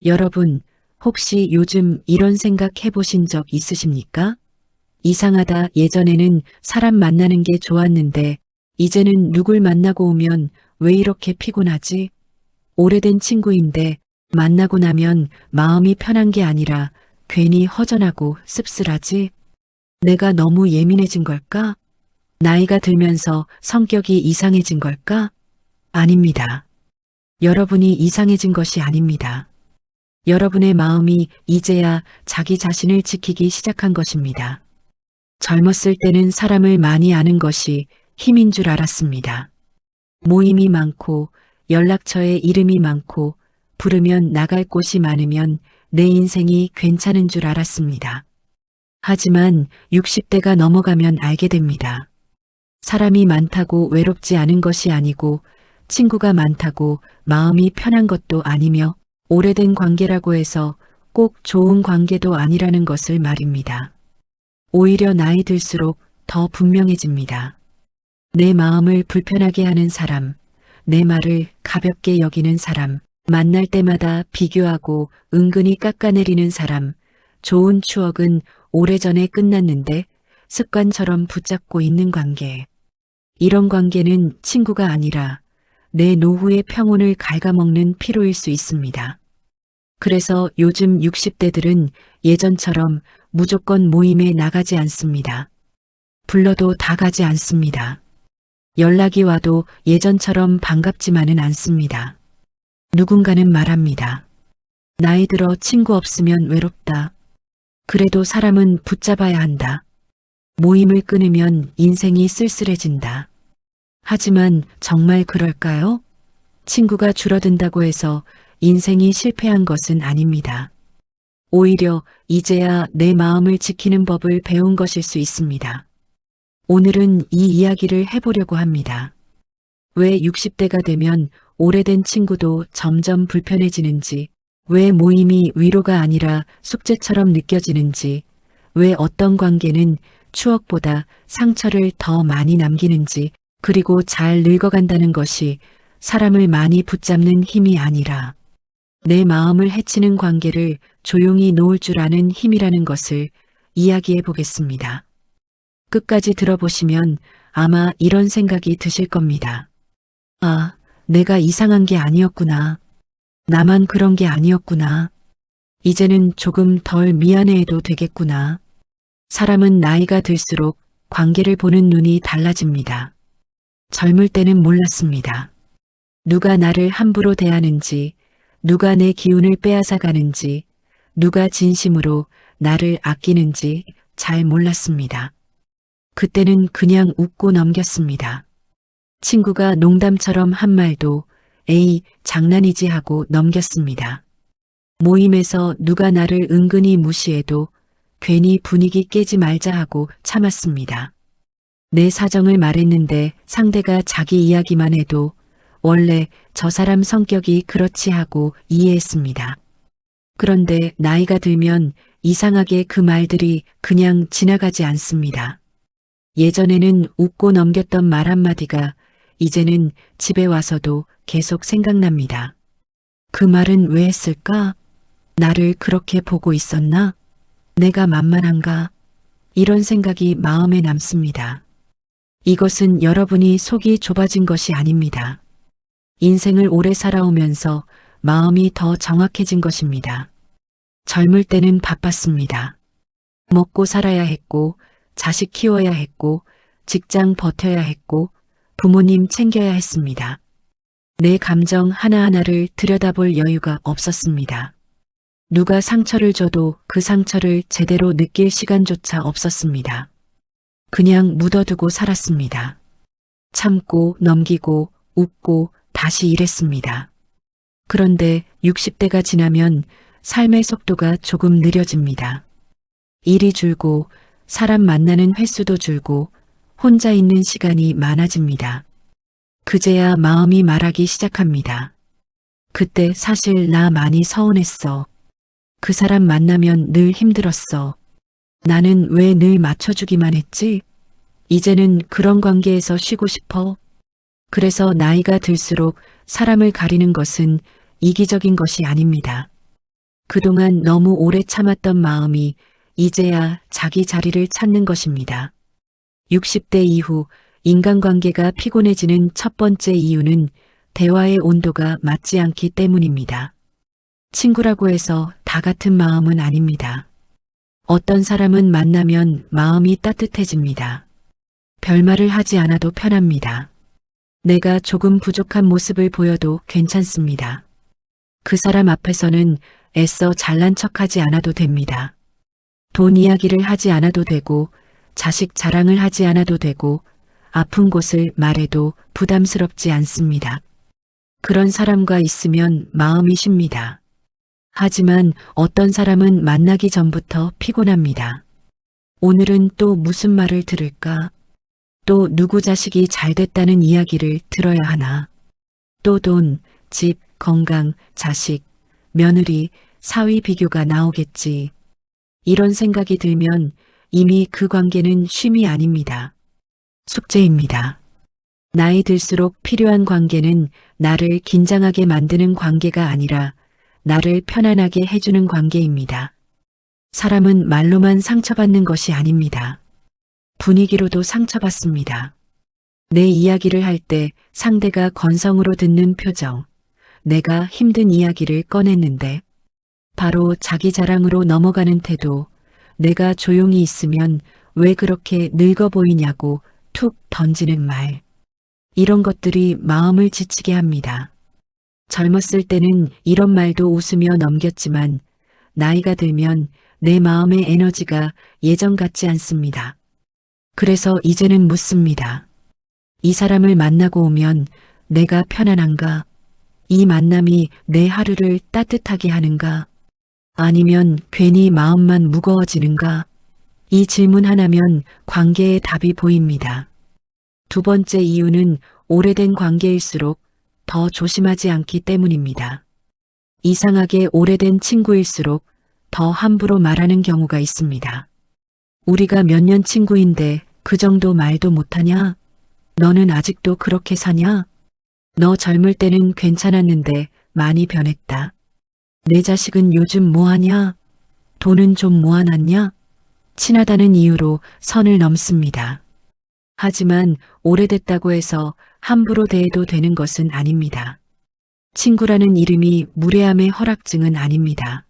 여러분, 혹시 요즘 이런 생각 해보신 적 있으십니까? 이상하다. 예전에는 사람 만나는 게 좋았는데, 이제는 누굴 만나고 오면 왜 이렇게 피곤하지? 오래된 친구인데, 만나고 나면 마음이 편한 게 아니라 괜히 허전하고 씁쓸하지? 내가 너무 예민해진 걸까? 나이가 들면서 성격이 이상해진 걸까? 아닙니다. 여러분이 이상해진 것이 아닙니다. 여러분의 마음이 이제야 자기 자신을 지키기 시작한 것입니다. 젊었을 때는 사람을 많이 아는 것이 힘인 줄 알았습니다. 모임이 많고 연락처에 이름이 많고 부르면 나갈 곳이 많으면 내 인생이 괜찮은 줄 알았습니다. 하지만 60대가 넘어가면 알게 됩니다. 사람이 많다고 외롭지 않은 것이 아니고 친구가 많다고 마음이 편한 것도 아니며 오래된 관계라고 해서 꼭 좋은 관계도 아니라는 것을 말입니다. 오히려 나이 들수록 더 분명해집니다. 내 마음을 불편하게 하는 사람, 내 말을 가볍게 여기는 사람, 만날 때마다 비교하고 은근히 깎아내리는 사람, 좋은 추억은 오래전에 끝났는데 습관처럼 붙잡고 있는 관계. 이런 관계는 친구가 아니라 내 노후의 평온을 갉아먹는 피로일 수 있습니다. 그래서 요즘 60대들은 예전처럼 무조건 모임에 나가지 않습니다. 불러도 다 가지 않습니다. 연락이 와도 예전처럼 반갑지만은 않습니다. 누군가는 말합니다. 나이 들어 친구 없으면 외롭다. 그래도 사람은 붙잡아야 한다. 모임을 끊으면 인생이 쓸쓸해진다. 하지만 정말 그럴까요? 친구가 줄어든다고 해서 인생이 실패한 것은 아닙니다. 오히려 이제야 내 마음을 지키는 법을 배운 것일 수 있습니다. 오늘은 이 이야기를 해보려고 합니다. 왜 60대가 되면 오래된 친구도 점점 불편해지는지, 왜 모임이 위로가 아니라 숙제처럼 느껴지는지, 왜 어떤 관계는 추억보다 상처를 더 많이 남기는지, 그리고 잘 늙어간다는 것이 사람을 많이 붙잡는 힘이 아니라 내 마음을 해치는 관계를 조용히 놓을 줄 아는 힘이라는 것을 이야기해 보겠습니다. 끝까지 들어보시면 아마 이런 생각이 드실 겁니다. 아, 내가 이상한 게 아니었구나. 나만 그런 게 아니었구나. 이제는 조금 덜 미안해해도 되겠구나. 사람은 나이가 들수록 관계를 보는 눈이 달라집니다. 젊을 때는 몰랐습니다. 누가 나를 함부로 대하는지, 누가 내 기운을 빼앗아 가는지, 누가 진심으로 나를 아끼는지 잘 몰랐습니다. 그때는 그냥 웃고 넘겼습니다. 친구가 농담처럼 한 말도 에이, 장난이지 하고 넘겼습니다. 모임에서 누가 나를 은근히 무시해도 괜히 분위기 깨지 말자 하고 참았습니다. 내 사정을 말했는데 상대가 자기 이야기만 해도 원래 저 사람 성격이 그렇지 하고 이해했습니다. 그런데 나이가 들면 이상하게 그 말들이 그냥 지나가지 않습니다. 예전에는 웃고 넘겼던 말 한마디가 이제는 집에 와서도 계속 생각납니다. 그 말은 왜 했을까? 나를 그렇게 보고 있었나? 내가 만만한가? 이런 생각이 마음에 남습니다. 이것은 여러분이 속이 좁아진 것이 아닙니다. 인생을 오래 살아오면서 마음이 더 정확해진 것입니다. 젊을 때는 바빴습니다. 먹고 살아야 했고, 자식 키워야 했고, 직장 버텨야 했고, 부모님 챙겨야 했습니다. 내 감정 하나하나를 들여다볼 여유가 없었습니다. 누가 상처를 줘도 그 상처를 제대로 느낄 시간조차 없었습니다. 그냥 묻어두고 살았습니다. 참고 넘기고 웃고 다시 일했습니다. 그런데 60대가 지나면 삶의 속도가 조금 느려집니다. 일이 줄고 사람 만나는 횟수도 줄고 혼자 있는 시간이 많아집니다. 그제야 마음이 말하기 시작합니다. 그때 사실 나 많이 서운했어. 그 사람 만나면 늘 힘들었어. 나는 왜 늘 맞춰주기만 했지? 이제는 그런 관계에서 쉬고 싶어. 그래서 나이가 들수록 사람을 가리는 것은 이기적인 것이 아닙니다. 그동안 너무 오래 참았던 마음이 이제야 자기 자리를 찾는 것입니다. 60대 이후 인간관계가 피곤해지는 첫 번째 이유는 대화의 온도가 맞지 않기 때문입니다. 친구라고 해서 다 같은 마음은 아닙니다. 어떤 사람은 만나면 마음이 따뜻해집니다. 별말을 하지 않아도 편합니다. 내가 조금 부족한 모습을 보여도 괜찮습니다. 그 사람 앞에서는 애써 잘난 척하지 않아도 됩니다. 돈 이야기를 하지 않아도 되고, 자식 자랑을 하지 않아도 되고, 아픈 곳을 말해도 부담스럽지 않습니다. 그런 사람과 있으면 마음이 쉽니다. 하지만 어떤 사람은 만나기 전부터 피곤합니다. 오늘은 또 무슨 말을 들을까? 또 누구 자식이 잘 됐다는 이야기를 들어야 하나? 또 돈, 집, 건강, 자식, 며느리, 사위 비교가 나오겠지. 이런 생각이 들면 이미 그 관계는 쉼이 아닙니다. 숙제입니다. 나이 들수록 필요한 관계는 나를 긴장하게 만드는 관계가 아니라 나를 편안하게 해주는 관계입니다. 사람은 말로만 상처받는 것이 아닙니다. 분위기로도 상처받습니다. 내 이야기를 할 때 상대가 건성으로 듣는 표정, 내가 힘든 이야기를 꺼냈는데 바로 자기 자랑으로 넘어가는 태도, 내가 조용히 있으면 왜 그렇게 늙어 보이냐고 툭 던지는 말. 이런 것들이 마음을 지치게 합니다. 젊었을 때는 이런 말도 웃으며 넘겼지만 나이가 들면 내 마음의 에너지가 예전 같지 않습니다. 그래서 이제는 묻습니다. 이 사람을 만나고 오면 내가 편안한가? 이 만남이 내 하루를 따뜻하게 하는가? 아니면 괜히 마음만 무거워지는가? 이 질문 하나면 관계의 답이 보입니다. 두 번째 이유는 오래된 관계일수록 더 조심하지 않기 때문입니다. 이상하게 오래된 친구일수록 더 함부로 말하는 경우가 있습니다. 우리가 몇 년 친구인데 그 정도 말도 못하냐? 너는 아직도 그렇게 사냐? 너 젊을 때는 괜찮았는데 많이 변했다. 내 자식은 요즘 뭐하냐? 돈은 좀 모아놨냐? 친하다는 이유로 선을 넘습니다. 하지만 오래됐다고 해서 함부로 대해도 되는 것은 아닙니다. 친구라는 이름이 무례함의 허락증은 아닙니다.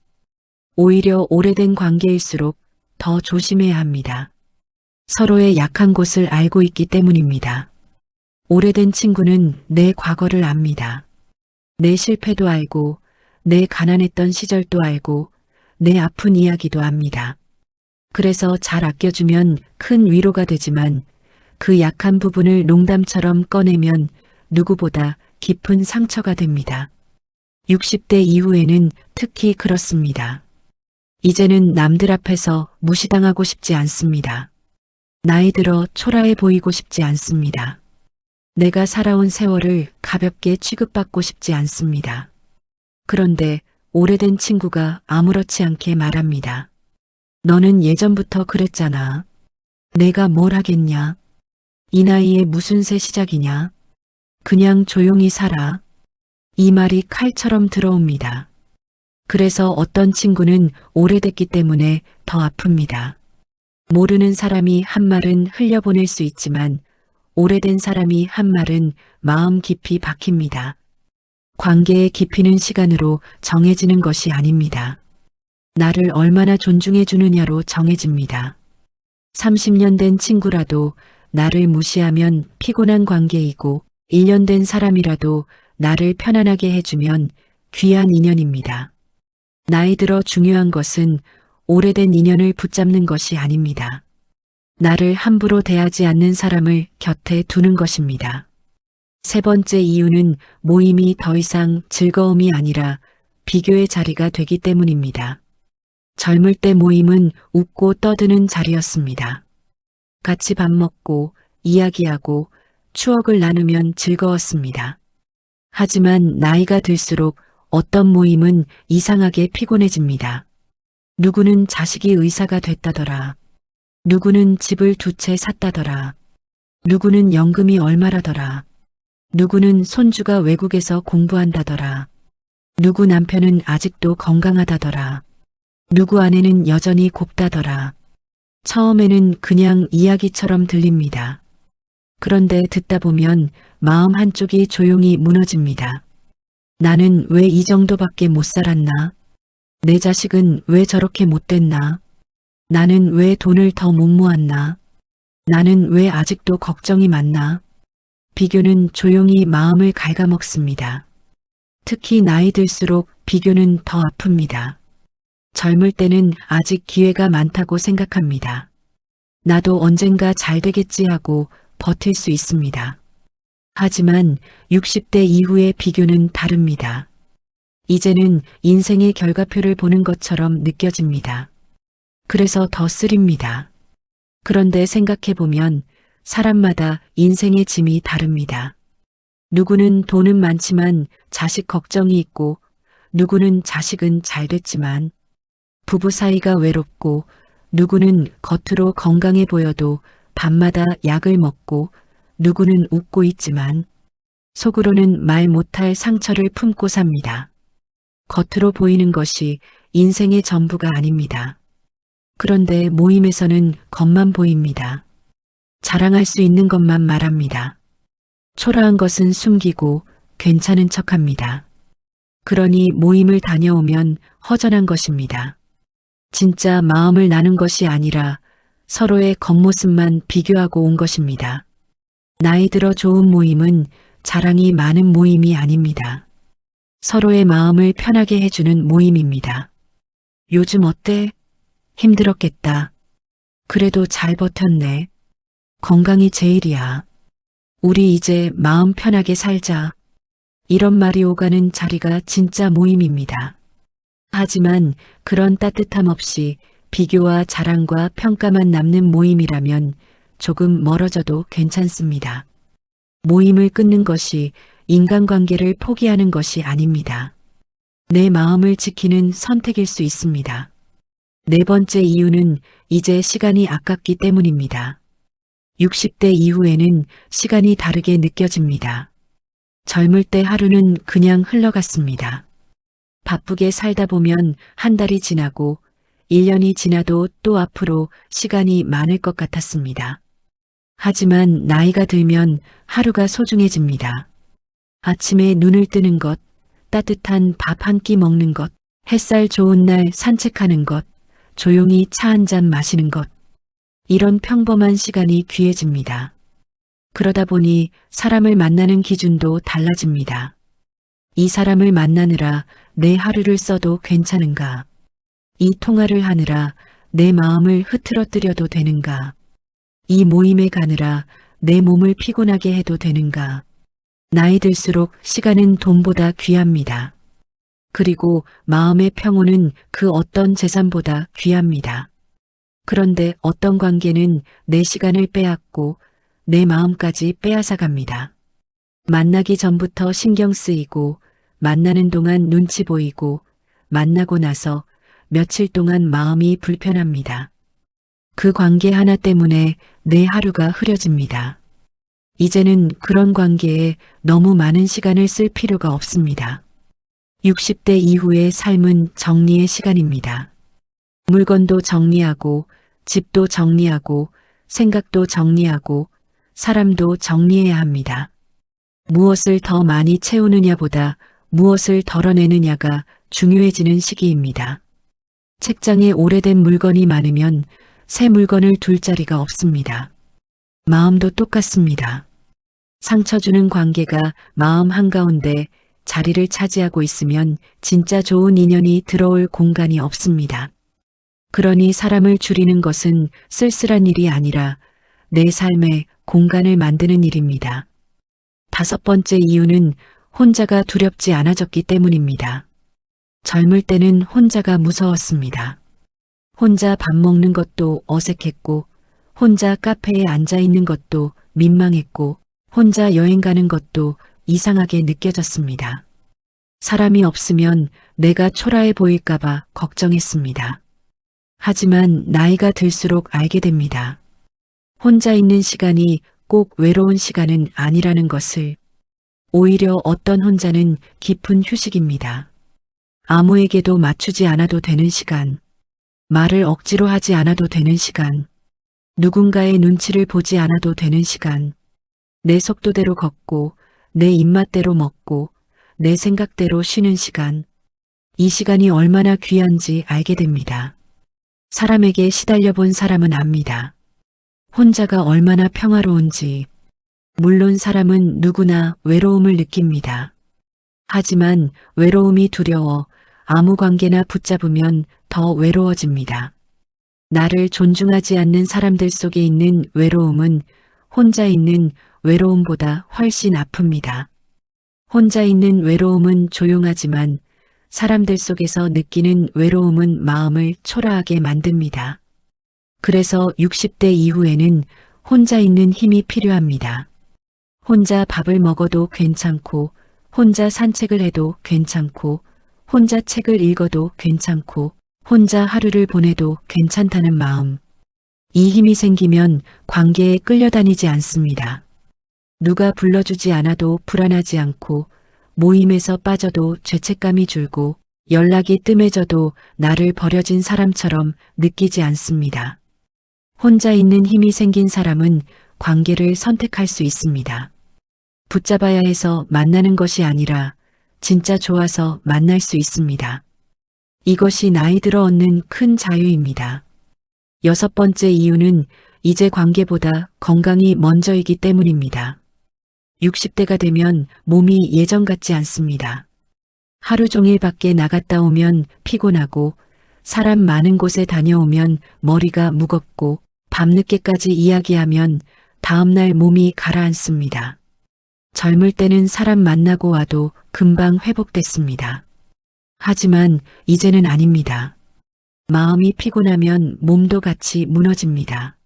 오히려 오래된 관계일수록 더 조심해야 합니다. 서로의 약한 곳을 알고 있기 때문입니다. 오래된 친구는 내 과거를 압니다. 내 실패도 알고, 내 가난했던 시절도 알고, 내 아픈 이야기도 압니다. 그래서 잘 아껴주면 큰 위로가 되지만 그 약한 부분을 농담처럼 꺼내면 누구보다 깊은 상처가 됩니다. 60대 이후에는 특히 그렇습니다. 이제는 남들 앞에서 무시당하고 싶지 않습니다. 나이 들어 초라해 보이고 싶지 않습니다. 내가 살아온 세월을 가볍게 취급받고 싶지 않습니다. 그런데 오래된 친구가 아무렇지 않게 말합니다. 너는 예전부터 그랬잖아. 내가 뭘 하겠냐? 이 나이에 무슨 새 시작이냐? 그냥 조용히 살아. 이 말이 칼처럼 들어옵니다. 그래서 어떤 친구는 오래됐기 때문에 더 아픕니다. 모르는 사람이 한 말은 흘려보낼 수 있지만 오래된 사람이 한 말은 마음 깊이 박힙니다. 관계의 깊이는 시간으로 정해지는 것이 아닙니다. 나를 얼마나 존중해 주느냐로 정해집니다. 30년 된 친구라도 나를 무시하면 피곤한 관계이고 1년 된 사람이라도 나를 편안하게 해주면 귀한 인연입니다. 나이 들어 중요한 것은 오래된 인연을 붙잡는 것이 아닙니다. 나를 함부로 대하지 않는 사람을 곁에 두는 것입니다. 세 번째 이유는 모임이 더 이상 즐거움이 아니라 비교의 자리가 되기 때문입니다. 젊을 때 모임은 웃고 떠드는 자리였습니다. 같이 밥 먹고 이야기하고 추억을 나누면 즐거웠습니다. 하지만 나이가 들수록 어떤 모임은 이상하게 피곤해집니다. 누구는 자식이 의사가 됐다더라. 누구는 집을 2채 샀다더라. 누구는 연금이 얼마라더라. 누구는 손주가 외국에서 공부한다더라. 누구 남편은 아직도 건강하다더라. 누구 아내는 여전히 곱다더라. 처음에는 그냥 이야기처럼 들립니다. 그런데 듣다 보면 마음 한쪽이 조용히 무너집니다. 나는 왜 이 정도밖에 못 살았나? 내 자식은 왜 저렇게 못됐나? 나는 왜 돈을 더 못 모았나? 나는 왜 아직도 걱정이 많나? 비교는 조용히 마음을 갉아먹습니다. 특히 나이 들수록 비교는 더 아픕니다. 젊을 때는 아직 기회가 많다고 생각합니다. 나도 언젠가 잘 되겠지 하고 버틸 수 있습니다. 하지만 60대 이후의 비교는 다릅니다. 이제는 인생의 결과표를 보는 것처럼 느껴집니다. 그래서 더 쓰립니다. 그런데 생각해보면 사람마다 인생의 짐이 다릅니다. 누구는 돈은 많지만 자식 걱정이 있고, 누구는 자식은 잘 됐지만 부부 사이가 외롭고, 누구는 겉으로 건강해 보여도 밤마다 약을 먹고, 누구는 웃고 있지만 속으로는 말 못할 상처를 품고 삽니다. 겉으로 보이는 것이 인생의 전부가 아닙니다. 그런데 모임에서는 겉만 보입니다. 자랑할 수 있는 것만 말합니다. 초라한 것은 숨기고 괜찮은 척합니다. 그러니 모임을 다녀오면 허전한 것입니다. 진짜 마음을 나눈 것이 아니라 서로의 겉모습만 비교하고 온 것입니다. 나이 들어 좋은 모임은 자랑이 많은 모임이 아닙니다. 서로의 마음을 편하게 해주는 모임입니다. 요즘 어때? 힘들었겠다. 그래도 잘 버텼네. 건강이 제일이야. 우리 이제 마음 편하게 살자. 이런 말이 오가는 자리가 진짜 모임입니다. 하지만 그런 따뜻함 없이 비교와 자랑과 평가만 남는 모임이라면 조금 멀어져도 괜찮습니다. 모임을 끊는 것이 인간관계를 포기하는 것이 아닙니다. 내 마음을 지키는 선택일 수 있습니다. 네 번째 이유는 이제 시간이 아깝기 때문입니다. 60대 이후에는 시간이 다르게 느껴집니다. 젊을 때 하루는 그냥 흘러갔습니다. 바쁘게 살다 보면 한 달이 지나고 1년이 지나도 또 앞으로 시간이 많을 것 같았습니다. 하지만 나이가 들면 하루가 소중해집니다. 아침에 눈을 뜨는 것, 따뜻한 밥 한 끼 먹는 것, 햇살 좋은 날 산책하는 것, 조용히 차 한 잔 마시는 것. 이런 평범한 시간이 귀해집니다. 그러다 보니 사람을 만나는 기준도 달라집니다. 이 사람을 만나느라 내 하루를 써도 괜찮은가? 이 통화를 하느라 내 마음을 흐트러뜨려도 되는가? 이 모임에 가느라 내 몸을 피곤하게 해도 되는가? 나이 들수록 시간은 돈보다 귀합니다. 그리고 마음의 평온은 그 어떤 재산보다 귀합니다. 그런데 어떤 관계는 내 시간을 빼앗고 내 마음까지 빼앗아갑니다. 만나기 전부터 신경 쓰이고 만나는 동안 눈치 보이고 만나고 나서 며칠 동안 마음이 불편합니다. 그 관계 하나 때문에 내 하루가 흐려집니다. 이제는 그런 관계에 너무 많은 시간을 쓸 필요가 없습니다. 60대 이후의 삶은 정리의 시간입니다. 물건도 정리하고 집도 정리하고 생각도 정리하고 사람도 정리해야 합니다. 무엇을 더 많이 채우느냐보다 무엇을 덜어내느냐가 중요해지는 시기입니다. 책장에 오래된 물건이 많으면 새 물건을 둘 자리가 없습니다. 마음도 똑같습니다. 상처 주는 관계가 마음 한가운데 자리를 차지하고 있으면 진짜 좋은 인연이 들어올 공간이 없습니다. 그러니 사람을 줄이는 것은 쓸쓸한 일이 아니라 내 삶에 공간을 만드는 일입니다. 다섯 번째 이유는 혼자가 두렵지 않아졌기 때문입니다. 젊을 때는 혼자가 무서웠습니다. 혼자 밥 먹는 것도 어색했고, 혼자 카페에 앉아 있는 것도 민망했고, 혼자 여행 가는 것도 이상하게 느껴졌습니다. 사람이 없으면 내가 초라해 보일까봐 걱정했습니다. 하지만 나이가 들수록 알게 됩니다. 혼자 있는 시간이 꼭 외로운 시간은 아니라는 것을. 오히려 어떤 혼자는 깊은 휴식입니다. 아무에게도 맞추지 않아도 되는 시간. 말을 억지로 하지 않아도 되는 시간. 누군가의 눈치를 보지 않아도 되는 시간. 내 속도대로 걷고, 내 입맛대로 먹고, 내 생각대로 쉬는 시간. 이 시간이 얼마나 귀한지 알게 됩니다. 사람에게 시달려 본 사람은 압니다. 혼자가 얼마나 평화로운지. 물론 사람은 누구나 외로움을 느낍니다. 하지만 외로움이 두려워 아무 관계나 붙잡으면 더 외로워집니다. 나를 존중하지 않는 사람들 속에 있는 외로움은 혼자 있는 외로움보다 훨씬 아픕니다. 혼자 있는 외로움은 조용하지만 사람들 속에서 느끼는 외로움은 마음을 초라하게 만듭니다. 그래서 60대 이후에는 혼자 있는 힘이 필요합니다. 혼자 밥을 먹어도 괜찮고, 혼자 산책을 해도 괜찮고, 혼자 책을 읽어도 괜찮고, 혼자 하루를 보내도 괜찮다는 마음. 이 힘이 생기면 관계에 끌려다니지 않습니다. 누가 불러주지 않아도 불안하지 않고, 모임에서 빠져도 죄책감이 줄고, 연락이 뜸해져도 나를 버려진 사람처럼 느끼지 않습니다. 혼자 있는 힘이 생긴 사람은 관계를 선택할 수 있습니다. 붙잡아야 해서 만나는 것이 아니라 진짜 좋아서 만날 수 있습니다. 이것이 나이 들어 얻는 큰 자유입니다. 6번째 이유는 이제 관계보다 건강이 먼저이기 때문입니다. 60대가 되면 몸이 예전 같지 않습니다. 하루 종일 밖에 나갔다 오면 피곤하고 사람 많은 곳에 다녀오면 머리가 무겁고 밤늦게까지 이야기하면 다음날 몸이 가라앉습니다. 젊을 때는 사람 만나고 와도 금방 회복됐습니다. 하지만 이제는 아닙니다. 마음이 피곤하면 몸도 같이 무너집니다.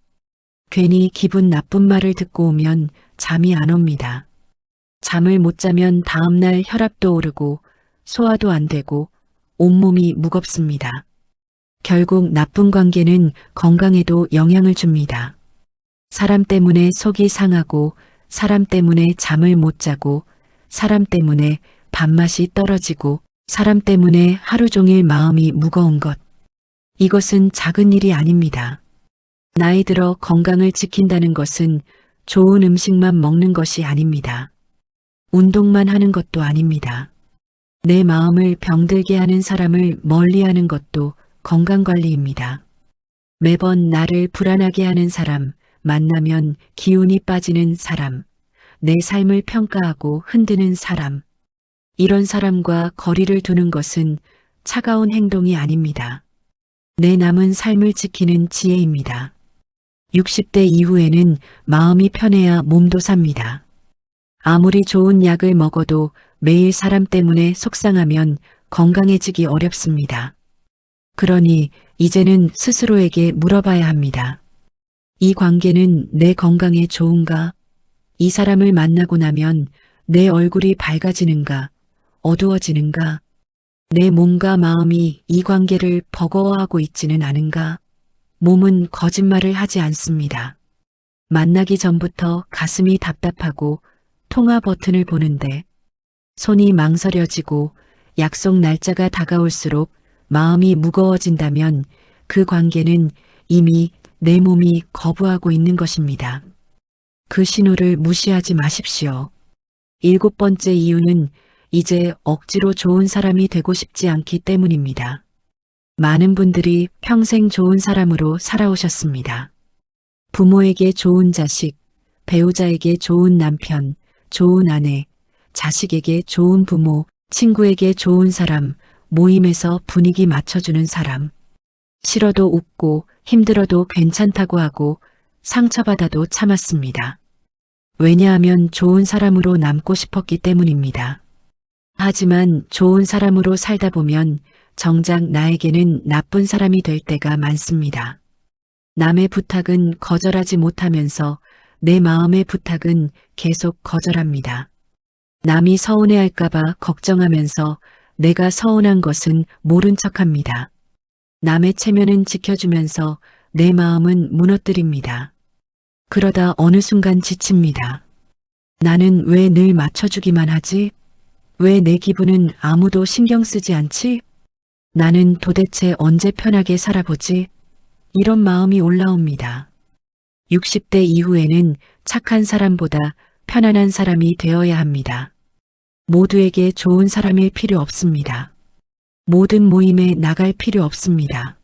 괜히 기분 나쁜 말을 듣고 오면 잠이 안 옵니다. 잠을 못 자면 다음날 혈압도 오르고 소화도 안 되고 온몸이 무겁습니다. 결국 나쁜 관계는 건강에도 영향을 줍니다. 사람 때문에 속이 상하고 사람 때문에 잠을 못 자고 사람 때문에 밥맛이 떨어지고 사람 때문에 하루 종일 마음이 무거운 것. 이것은 작은 일이 아닙니다. 나이 들어 건강을 지킨다는 것은 좋은 음식만 먹는 것이 아닙니다. 운동만 하는 것도 아닙니다. 내 마음을 병들게 하는 사람을 멀리하는 것도 건강관리입니다. 매번 나를 불안하게 하는 사람, 만나면 기운이 빠지는 사람, 내 삶을 평가하고 흔드는 사람, 이런 사람과 거리를 두는 것은 차가운 행동이 아닙니다. 내 남은 삶을 지키는 지혜입니다. 60대 이후에는 마음이 편해야 몸도 삽니다. 아무리 좋은 약을 먹어도 매일 사람 때문에 속상하면 건강해지기 어렵습니다. 그러니 이제는 스스로에게 물어봐야 합니다. 이 관계는 내 건강에 좋은가? 이 사람을 만나고 나면 내 얼굴이 밝아지는가? 어두워지는가? 내 몸과 마음이 이 관계를 버거워하고 있지는 않은가? 몸은 거짓말을 하지 않습니다. 만나기 전부터 가슴이 답답하고 통화 버튼을 보는데 손이 망설여지고 약속 날짜가 다가올수록 마음이 무거워진다면 그 관계는 이미 내 몸이 거부하고 있는 것입니다. 그 신호를 무시하지 마십시오. 7번째 이유는 이제 억지로 좋은 사람이 되고 싶지 않기 때문입니다. 많은 분들이 평생 좋은 사람으로 살아오셨습니다. 부모에게 좋은 자식, 배우자에게 좋은 남편, 좋은 아내, 자식에게 좋은 부모, 친구에게 좋은 사람, 모임에서 분위기 맞춰주는 사람. 싫어도 웃고 힘들어도 괜찮다고 하고 상처받아도 참았습니다. 왜냐하면 좋은 사람으로 남고 싶었기 때문입니다. 하지만 좋은 사람으로 살다 보면 정작 나에게는 나쁜 사람이 될 때가 많습니다. 남의 부탁은 거절하지 못하면서 내 마음의 부탁은 계속 거절합니다. 남이 서운해할까봐 걱정하면서 내가 서운한 것은 모른 척합니다. 남의 체면은 지켜주면서 내 마음은 무너뜨립니다. 그러다 어느 순간 지칩니다. 나는 왜 늘 맞춰주기만 하지? 왜 내 기분은 아무도 신경 쓰지 않지? 나는 도대체 언제 편하게 살아보지? 이런 마음이 올라옵니다. 60대 이후에는 착한 사람보다 편안한 사람이 되어야 합니다. 모두에게 좋은 사람일 필요 없습니다. 모든 모임에 나갈 필요 없습니다.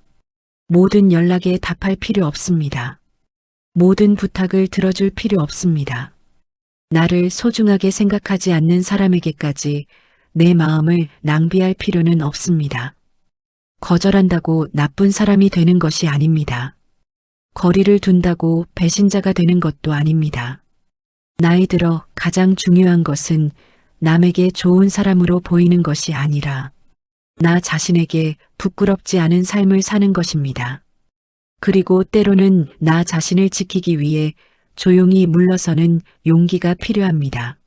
모든 연락에 답할 필요 없습니다. 모든 부탁을 들어줄 필요 없습니다. 나를 소중하게 생각하지 않는 사람에게까지 내 마음을 낭비할 필요는 없습니다. 거절한다고 나쁜 사람이 되는 것이 아닙니다. 거리를 둔다고 배신자가 되는 것도 아닙니다. 나이 들어 가장 중요한 것은 남에게 좋은 사람으로 보이는 것이 아니라 나 자신에게 부끄럽지 않은 삶을 사는 것입니다. 그리고 때로는 나 자신을 지키기 위해 조용히 물러서는 용기가 필요합니다.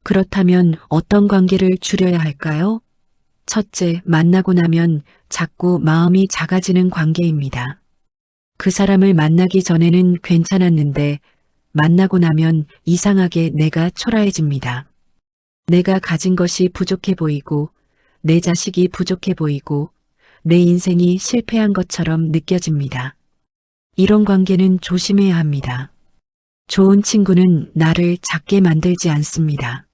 그렇다면 어떤 관계를 줄여야 할까요? 첫째, 만나고 나면 자꾸 마음이 작아지는 관계입니다. 그 사람을 만나기 전에는 괜찮았는데 만나고 나면 이상하게 내가 초라해집니다. 내가 가진 것이 부족해 보이고 내 자식이 부족해 보이고 내 인생이 실패한 것처럼 느껴집니다. 이런 관계는 조심해야 합니다. 좋은 친구는 나를 작게 만들지 않습니다.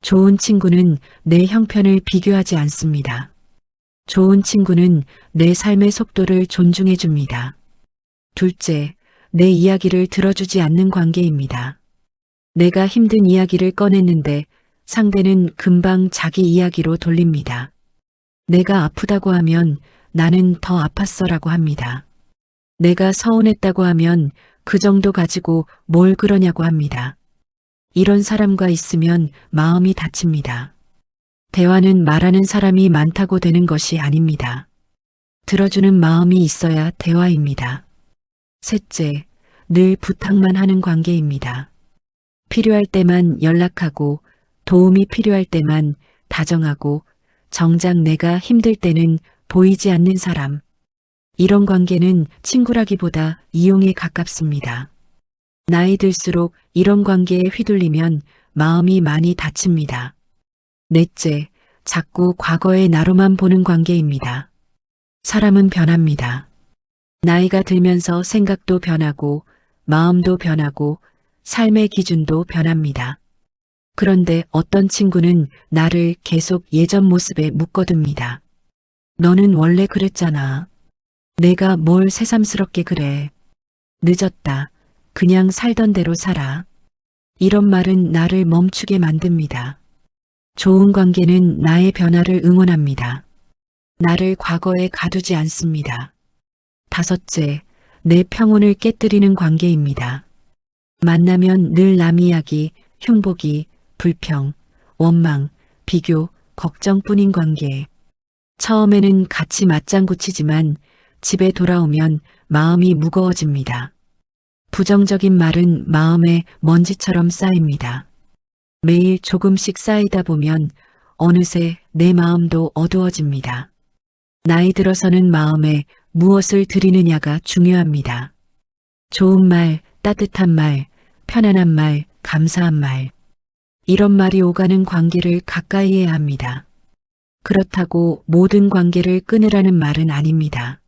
좋은 친구는 내 형편을 비교하지 않습니다. 좋은 친구는 내 삶의 속도를 존중해 줍니다. 둘째, 내 이야기를 들어주지 않는 관계입니다. 내가 힘든 이야기를 꺼냈는데 상대는 금방 자기 이야기로 돌립니다. 내가 아프다고 하면 나는 더 아팠어라고 합니다. 내가 서운했다고 하면 그 정도 가지고 뭘 그러냐고 합니다. 이런 사람과 있으면 마음이 다칩니다. 대화는 말하는 사람이 많다고 되는 것이 아닙니다. 들어주는 마음이 있어야 대화입니다. 셋째, 늘 부탁만 하는 관계입니다. 필요할 때만 연락하고 도움이 필요할 때만 다정하고 정작 내가 힘들 때는 보이지 않는 사람. 이런 관계는 친구라기보다 이용에 가깝습니다. 나이 들수록 이런 관계에 휘둘리면 마음이 많이 다칩니다. 넷째, 자꾸 과거의 나로만 보는 관계입니다. 사람은 변합니다. 나이가 들면서 생각도 변하고 마음도 변하고 삶의 기준도 변합니다. 그런데 어떤 친구는 나를 계속 예전 모습에 묶어둡니다. 너는 원래 그랬잖아. 내가 뭘 새삼스럽게 그래. 늦었다. 그냥 살던 대로 살아. 이런 말은 나를 멈추게 만듭니다. 좋은 관계는 나의 변화를 응원합니다. 나를 과거에 가두지 않습니다. 다섯째, 내 평온을 깨뜨리는 관계입니다. 만나면 늘 남 이야기, 흉보기, 불평, 원망, 비교, 걱정뿐인 관계. 처음에는 같이 맞장구 치지만 집에 돌아오면 마음이 무거워집니다. 부정적인 말은 마음에 먼지처럼 쌓입니다. 매일 조금씩 쌓이다 보면 어느새 내 마음도 어두워집니다. 나이 들어서는 마음에 무엇을 드리느냐가 중요합니다. 좋은 말, 따뜻한 말, 편안한 말, 감사한 말. 이런 말이 오가는 관계를 가까이 해야 합니다. 그렇다고 모든 관계를 끊으라는 말은 아닙니다.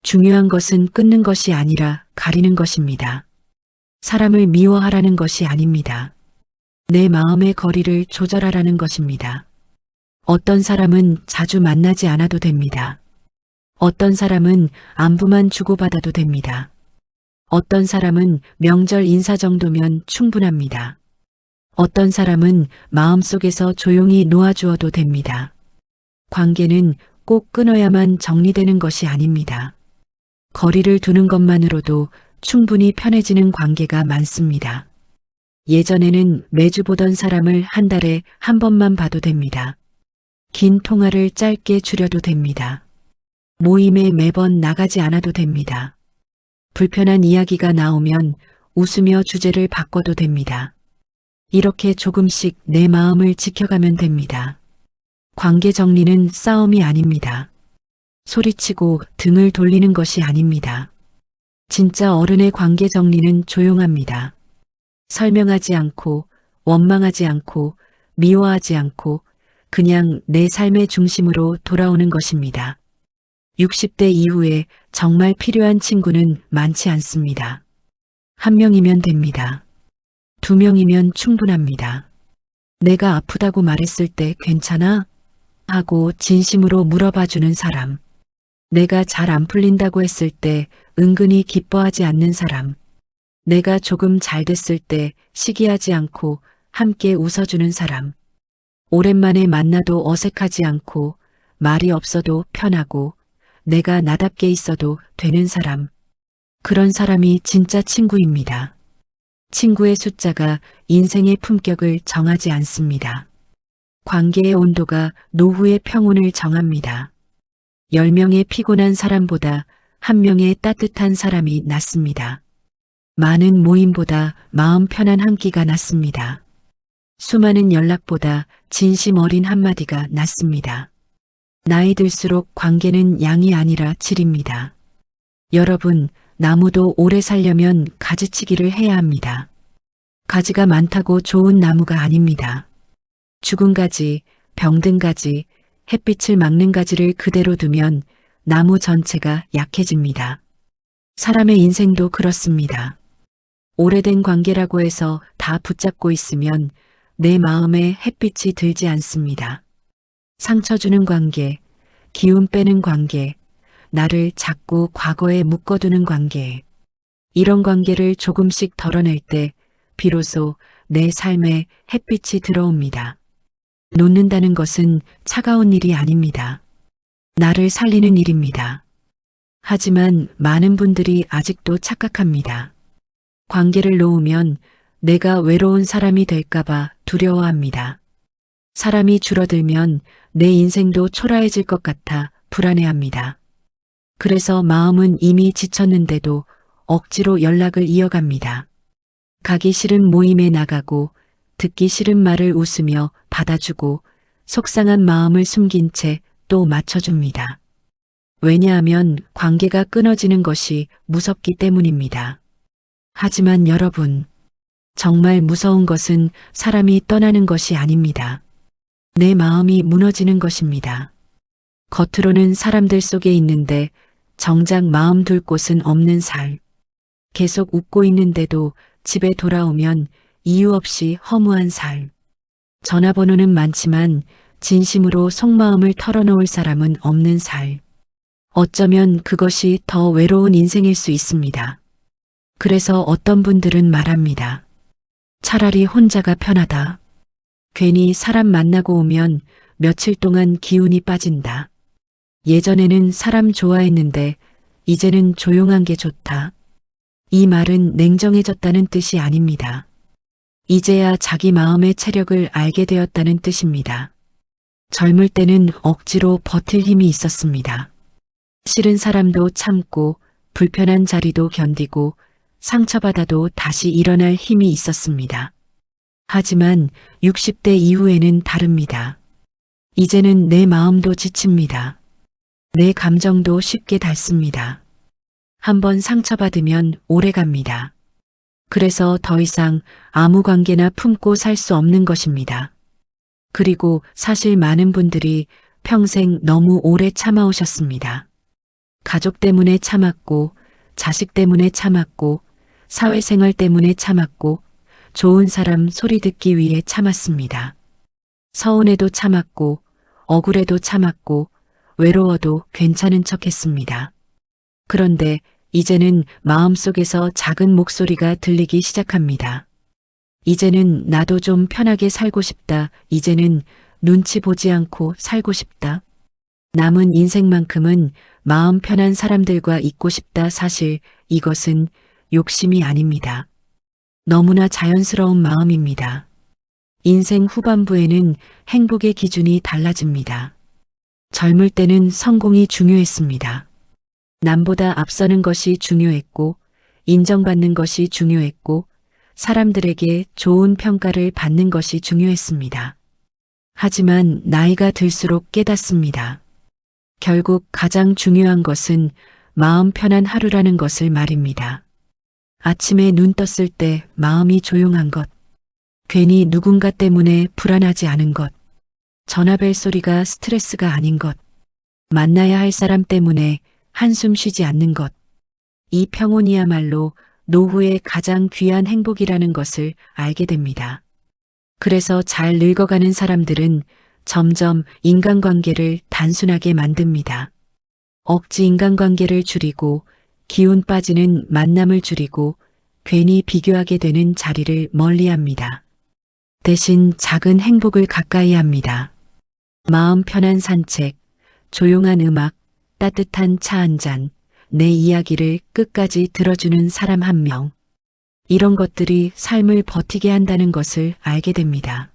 중요한 것은 끊는 것이 아니라 가리는 것입니다. 사람을 미워하라는 것이 아닙니다. 내 마음의 거리를 조절하라는 것입니다. 어떤 사람은 자주 만나지 않아도 됩니다. 어떤 사람은 안부만 주고받아도 됩니다. 어떤 사람은 명절 인사 정도면 충분합니다. 어떤 사람은 마음속에서 조용히 놓아주어도 됩니다. 관계는 꼭 끊어야만 정리되는 것이 아닙니다. 거리를 두는 것만으로도 충분히 편해지는 관계가 많습니다. 예전에는 매주 보던 사람을 한 달에 한 번만 봐도 됩니다. 긴 통화를 짧게 줄여도 됩니다. 모임에 매번 나가지 않아도 됩니다. 불편한 이야기가 나오면 웃으며 주제를 바꿔도 됩니다. 이렇게 조금씩 내 마음을 지켜가면 됩니다. 관계 정리는 싸움이 아닙니다. 소리치고 등을 돌리는 것이 아닙니다. 진짜 어른의 관계 정리는 조용합니다. 설명하지 않고 원망하지 않고 미워하지 않고 그냥 내 삶의 중심으로 돌아오는 것입니다. 60대 이후에 정말 필요한 친구는 많지 않습니다. 한 명이면 됩니다. 두 명이면 충분합니다. 내가 아프다고 말했을 때 괜찮아? 하고 진심으로 물어봐주는 사람. 내가 잘 안 풀린다고 했을 때 은근히 기뻐하지 않는 사람. 내가 조금 잘 됐을 때 시기하지 않고 함께 웃어주는 사람. 오랜만에 만나도 어색하지 않고 말이 없어도 편하고 내가 나답게 있어도 되는 사람. 그런 사람이 진짜 친구입니다. 친구의 숫자가 인생의 품격을 정하지 않습니다. 관계의 온도가 노후의 평온을 정합니다. 10명의 피곤한 사람보다 1명의 따뜻한 사람이 낫습니다. 많은 모임보다 마음 편한 한 끼가 낫습니다. 수많은 연락보다 진심 어린 한마디가 낫습니다. 나이 들수록 관계는 양이 아니라 질입니다. 여러분, 나무도 오래 살려면 가지치기를 해야 합니다. 가지가 많다고 좋은 나무가 아닙니다. 죽은 가지, 병든 가지, 햇빛을 막는 가지를 그대로 두면 나무 전체가 약해집니다. 사람의 인생도 그렇습니다. 오래된 관계라고 해서 다 붙잡고 있으면 내 마음에 햇빛이 들지 않습니다. 상처 주는 관계, 기운 빼는 관계, 나를 자꾸 과거에 묶어두는 관계. 이런 관계를 조금씩 덜어낼 때 비로소 내 삶에 햇빛이 들어옵니다. 놓는다는 것은 차가운 일이 아닙니다. 나를 살리는 일입니다. 하지만 많은 분들이 아직도 착각합니다. 관계를 놓으면 내가 외로운 사람이 될까봐 두려워합니다. 사람이 줄어들면 내 인생도 초라해질 것 같아 불안해합니다. 그래서 마음은 이미 지쳤는데도 억지로 연락을 이어갑니다. 가기 싫은 모임에 나가고 듣기 싫은 말을 웃으며 받아주고 속상한 마음을 숨긴 채 또 맞춰줍니다. 왜냐하면 관계가 끊어지는 것이 무섭기 때문입니다. 하지만 여러분, 정말 무서운 것은 사람이 떠나는 것이 아닙니다. 내 마음이 무너지는 것입니다. 겉으로는 사람들 속에 있는데 정작 마음 둘 곳은 없는 삶. 계속 웃고 있는데도 집에 돌아오면 이유 없이 허무한 삶. 전화번호는 많지만 진심으로 속마음을 털어놓을 사람은 없는 삶. 어쩌면 그것이 더 외로운 인생일 수 있습니다. 그래서 어떤 분들은 말합니다. 차라리 혼자가 편하다. 괜히 사람 만나고 오면 며칠 동안 기운이 빠진다. 예전에는 사람 좋아했는데 이제는 조용한 게 좋다. 이 말은 냉정해졌다는 뜻이 아닙니다. 이제야 자기 마음의 체력을 알게 되었다는 뜻입니다. 젊을 때는 억지로 버틸 힘이 있었습니다. 싫은 사람도 참고 불편한 자리도 견디고 상처받아도 다시 일어날 힘이 있었습니다. 하지만 60대 이후에는 다릅니다. 이제는 내 마음도 지칩니다. 내 감정도 쉽게 닳습니다. 한번 상처받으면 오래갑니다. 그래서 더 이상 아무 관계나 품고 살 수 없는 것입니다. 그리고 사실 많은 분들이 평생 너무 오래 참아오셨습니다. 가족 때문에 참았고, 자식 때문에 참았고, 사회생활 때문에 참았고, 좋은 사람 소리 듣기 위해 참았습니다. 서운해도 참았고, 억울해도 참았고, 외로워도 괜찮은 척 했습니다. 그런데 이제는 마음속에서 작은 목소리가 들리기 시작합니다. 이제는 나도 좀 편하게 살고 싶다. 이제는 눈치 보지 않고 살고 싶다. 남은 인생만큼은 마음 편한 사람들과 있고 싶다. 사실 이것은 욕심이 아닙니다. 너무나 자연스러운 마음입니다. 인생 후반부에는 행복의 기준이 달라집니다. 젊을 때는 성공이 중요했습니다. 남보다 앞서는 것이 중요했고, 인정받는 것이 중요했고, 사람들에게 좋은 평가를 받는 것이 중요했습니다. 하지만 나이가 들수록 깨닫습니다. 결국 가장 중요한 것은 마음 편한 하루라는 것을 말입니다. 아침에 눈 떴을 때 마음이 조용한 것, 괜히 누군가 때문에 불안하지 않은 것, 전화벨 소리가 스트레스가 아닌 것. 만나야 할 사람 때문에 한숨 쉬지 않는 것. 이 평온이야말로 노후의 가장 귀한 행복이라는 것을 알게 됩니다. 그래서 잘 늙어가는 사람들은 점점 인간관계를 단순하게 만듭니다. 억지 인간관계를 줄이고 기운 빠지는 만남을 줄이고 괜히 비교하게 되는 자리를 멀리합니다. 대신 작은 행복을 가까이 합니다. 마음 편한 산책, 조용한 음악, 따뜻한 차 한 잔, 내 이야기를 끝까지 들어주는 사람 한 명. 이런 것들이 삶을 버티게 한다는 것을 알게 됩니다.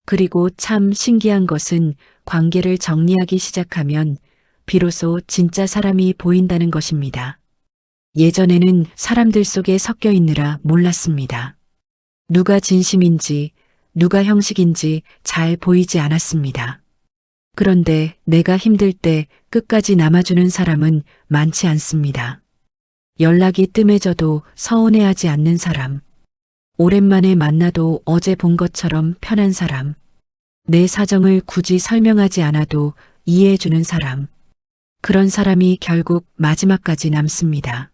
그리고 참 신기한 것은 관계를 정리하기 시작하면 비로소 진짜 사람이 보인다는 것입니다. 예전에는 사람들 속에 섞여 있느라 몰랐습니다. 누가 진심인지, 누가 형식인지 잘 보이지 않았습니다. 그런데 내가 힘들 때 끝까지 남아주는 사람은 많지 않습니다. 연락이 뜸해져도 서운해하지 않는 사람. 오랜만에 만나도 어제 본 것처럼 편한 사람. 내 사정을 굳이 설명하지 않아도 이해해주는 사람. 그런 사람이 결국 마지막까지 남습니다.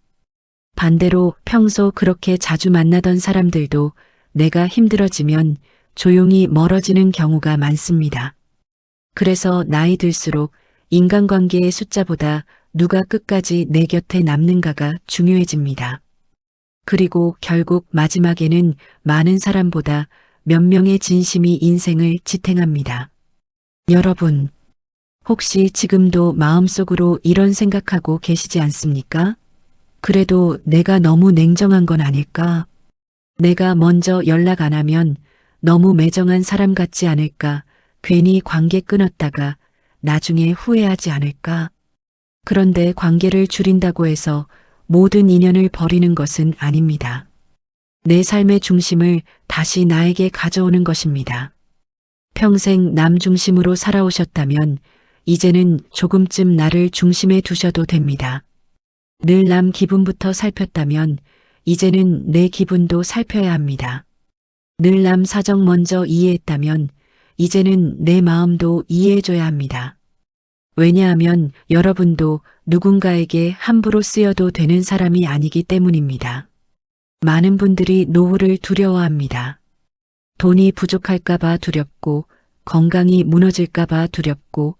반대로 평소 그렇게 자주 만나던 사람들도 내가 힘들어지면 조용히 멀어지는 경우가 많습니다. 그래서 나이 들수록 인간관계의 숫자보다 누가 끝까지 내 곁에 남는가가 중요해집니다. 그리고 결국 마지막에는 많은 사람보다 몇 명의 진심이 인생을 지탱합니다. 여러분, 혹시 지금도 마음속으로 이런 생각하고 계시지 않습니까? 그래도 내가 너무 냉정한 건 아닐까? 내가 먼저 연락 안 하면 너무 매정한 사람 같지 않을까? 괜히 관계 끊었다가 나중에 후회하지 않을까? 그런데 관계를 줄인다고 해서 모든 인연을 버리는 것은 아닙니다. 내 삶의 중심을 다시 나에게 가져오는 것입니다. 평생 남 중심으로 살아오셨다면 이제는 조금쯤 나를 중심에 두셔도 됩니다. 늘 남 기분부터 살폈다면 이제는 내 기분도 살펴야 합니다. 늘 남 사정 먼저 이해했다면 이제는 내 마음도 이해해줘야 합니다. 왜냐하면 여러분도 누군가에게 함부로 쓰여도 되는 사람이 아니기 때문입니다. 많은 분들이 노후를 두려워합니다. 돈이 부족할까봐 두렵고, 건강이 무너질까봐 두렵고,